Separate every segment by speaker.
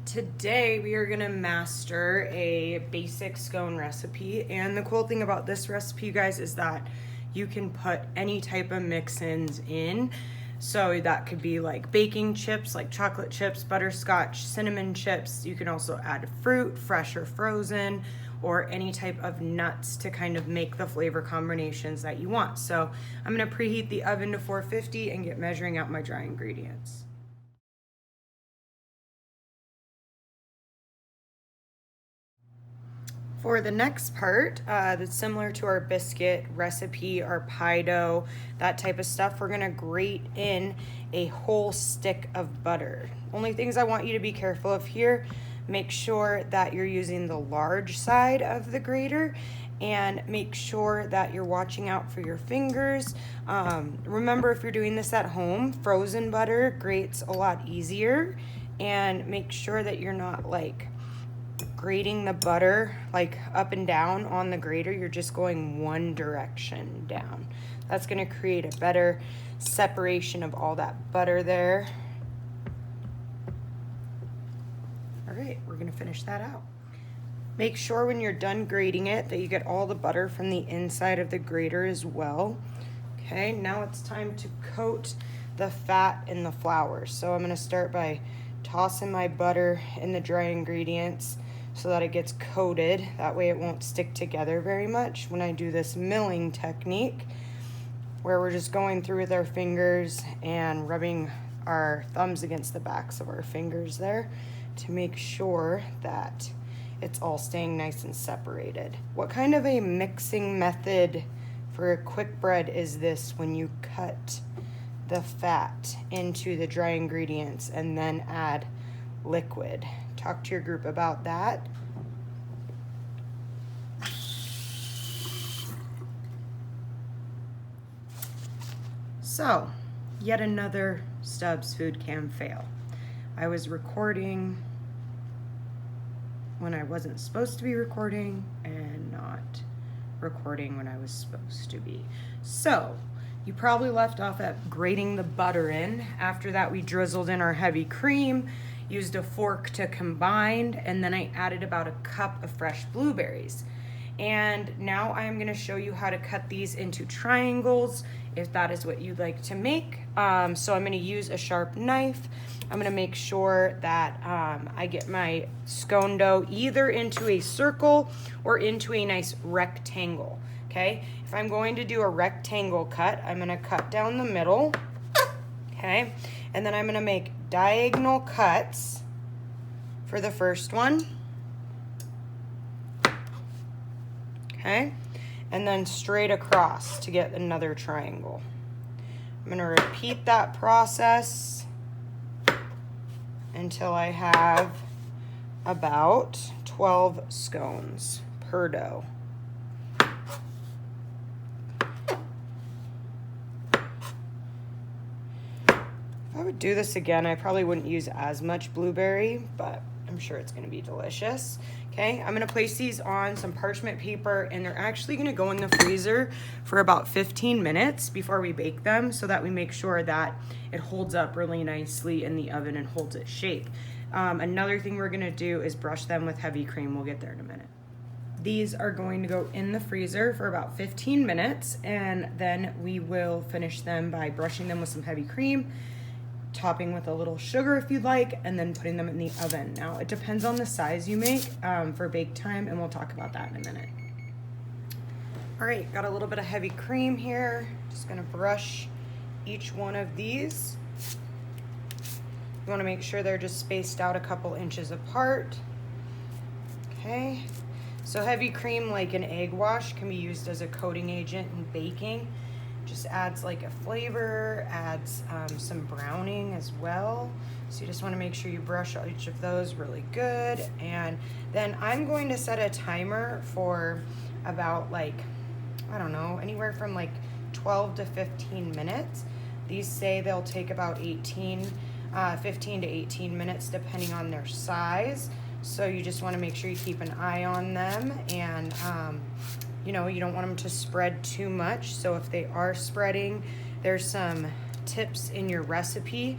Speaker 1: Today we are gonna master a basic scone recipe, and the cool thing about this recipe, you guys, is that you can put any type of mix-ins in. So that could be like baking chips, like chocolate chips, butterscotch, cinnamon chips. You can also add fruit, fresh or frozen, or any type of nuts to kind of make the flavor combinations that you want. So I'm gonna preheat the oven to 450 and get measuring out my dry ingredients. For the next part, that's similar to our biscuit recipe, our pie dough, that type of stuff, we're gonna grate in a whole stick of butter. Only things I want you to be careful of here, make sure that you're using the large side of the grater and make sure that you're watching out for your fingers. Remember, if you're doing this at home, frozen butter grates a lot easier, and make sure that you're not like grating the butter like up and down on the grater. You're just going one direction down. That's going to create a better separation of all that butter there. All right, we're going to finish that out. Make sure when you're done grating it that you get all the butter from the inside of the grater as well. Okay, now it's time to coat the fat in the flour. So I'm going to start by tossing my butter in the dry ingredients so that it gets coated. That way it won't stick together very much when I do this milling technique, where we're just going through with our fingers and rubbing our thumbs against the backs of our fingers there to make sure that it's all staying nice and separated. What kind of a mixing method for a quick bread is this when you cut the fat into the dry ingredients and then add liquid? Talk to your group about that. So, yet another Stubbs Food Cam fail. I was recording when I wasn't supposed to be recording and not recording when I was supposed to be. So, you probably left off at grating the butter in. After that, we drizzled in our heavy cream, used a fork to combine, and then I added about a cup of fresh blueberries. And now I'm gonna show you how to cut these into triangles if that is what you'd like to make. So I'm gonna use a sharp knife. I'm gonna make sure that I get my scone dough either into a circle or into a nice rectangle, okay? If I'm going to do a rectangle cut, I'm gonna cut down the middle, okay? And then I'm gonna make diagonal cuts for the first one, okay? And then straight across to get another triangle. I'm gonna repeat that process until I have about 12 scones per dough. If I would do this again, I probably wouldn't use as much blueberry, but I'm sure it's gonna be delicious. Okay, I'm gonna place these on some parchment paper, and they're actually gonna go in the freezer for about 15 minutes before we bake them, so that we make sure that it holds up really nicely in the oven and holds its shape. Another thing we're gonna do is brush them with heavy cream. We'll get there in a minute. These are going to go in the freezer for about 15 minutes, and then we will finish them by brushing them with some heavy cream, topping with a little sugar if you'd like, and then putting them in the oven. Now, it depends on the size you make for bake time, and we'll talk about that in a minute. All right, got a little bit of heavy cream here. Just gonna brush each one of these. You wanna make sure they're just spaced out a couple inches apart. Okay, so heavy cream, like an egg wash, can be used as a coating agent in baking. Just adds like a flavor, adds some browning as well. So you just wanna make sure you brush each of those really good. And then I'm going to set a timer for about like, I don't know, anywhere from like 12 to 15 minutes. These say they'll take about 15 to 18 minutes depending on their size. So you just wanna make sure you keep an eye on them, and you know, you don't want them to spread too much. So if they are spreading, there's some tips in your recipe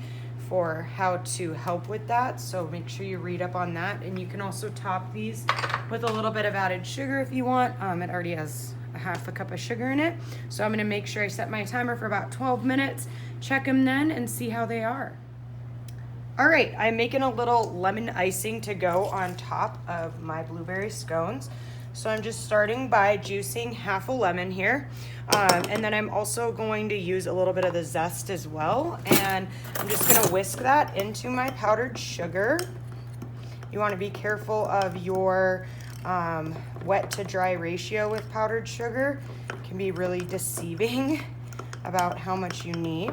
Speaker 1: for how to help with that, so make sure you read up on that. And you can also top these with a little bit of added sugar if you want. It already has a half a cup of sugar in it, so I'm going to make sure I set my timer for about 12 minutes, check them then, and see how they are. All right, I'm making a little lemon icing to go on top of my blueberry scones. So I'm just starting by juicing half a lemon here. And then I'm also going to use a little bit of the zest as well. And I'm just gonna whisk that into my powdered sugar. You wanna be careful of your wet to dry ratio with powdered sugar. It can be really deceiving about how much you need.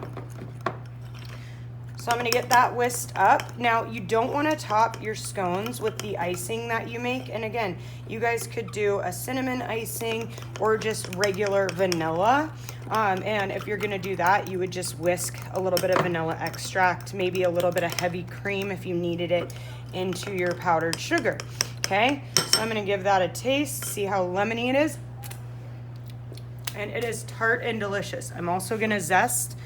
Speaker 1: So I'm gonna get that whisked up. Now, you don't wanna top your scones with the icing that you make. And again, you guys could do a cinnamon icing or just regular vanilla. And if you're gonna do that, you would just whisk a little bit of vanilla extract, maybe a little bit of heavy cream if you needed it, into your powdered sugar, okay? So I'm gonna give that a taste, see how lemony it is. And it is tart and delicious. I'm also gonna zest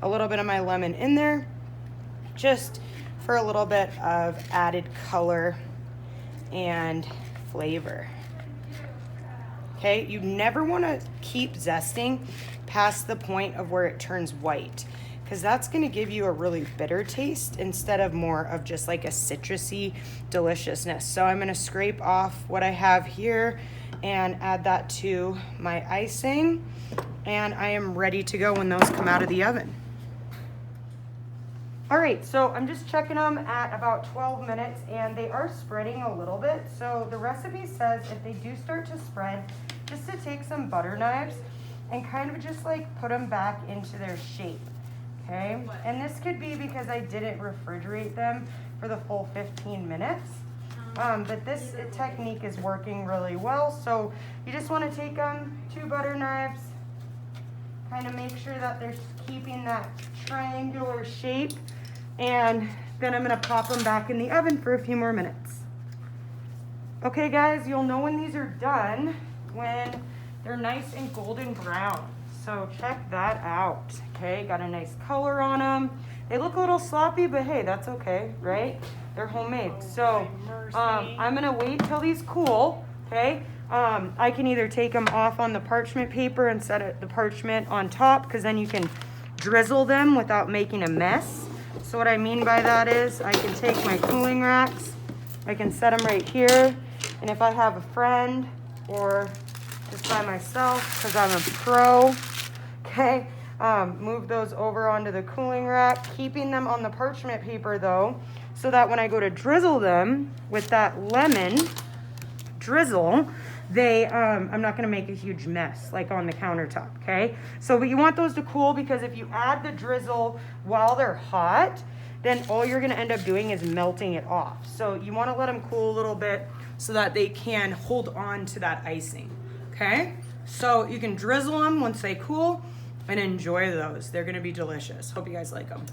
Speaker 1: a little bit of my lemon in there, just for a little bit of added color and flavor. Okay, you never want to keep zesting past the point of where it turns white, because that's going to give you a really bitter taste instead of more of just like a citrusy deliciousness. So I'm going to scrape off what I have here and add that to my icing, and I am ready to go when those come out of the oven. All right, so I'm just checking them at about 12 minutes, and they are spreading a little bit. So the recipe says if they do start to spread, just to take some butter knives and kind of just like put them back into their shape, okay? And this could be because I didn't refrigerate them for the full 15 minutes. But this technique is working really well. So you just want to take them, 2 butter knives, kind of make sure that they're keeping that triangular shape. And then I'm gonna pop them back in the oven for a few more minutes. Okay guys, you'll know when these are done when they're nice and golden brown. So check that out, okay? Got a nice color on them. They look a little sloppy, but hey, that's okay, right? They're homemade. So I'm gonna wait till these cool, okay? I can either take them off on the parchment paper and set the parchment on top, because then you can drizzle them without making a mess. So what I mean by that is I can take my cooling racks, I can set them right here, and if I have a friend or just by myself, because I'm a pro, okay, move those over onto the cooling rack, keeping them on the parchment paper though, so that when I go to drizzle them with that lemon drizzle, I'm not gonna make a huge mess like on the countertop, okay? So, but you want those to cool, because if you add the drizzle while they're hot, then all you're gonna end up doing is melting it off. So you wanna let them cool a little bit so that they can hold on to that icing, okay? So you can drizzle them once they cool and enjoy those. They're gonna be delicious. Hope you guys like them.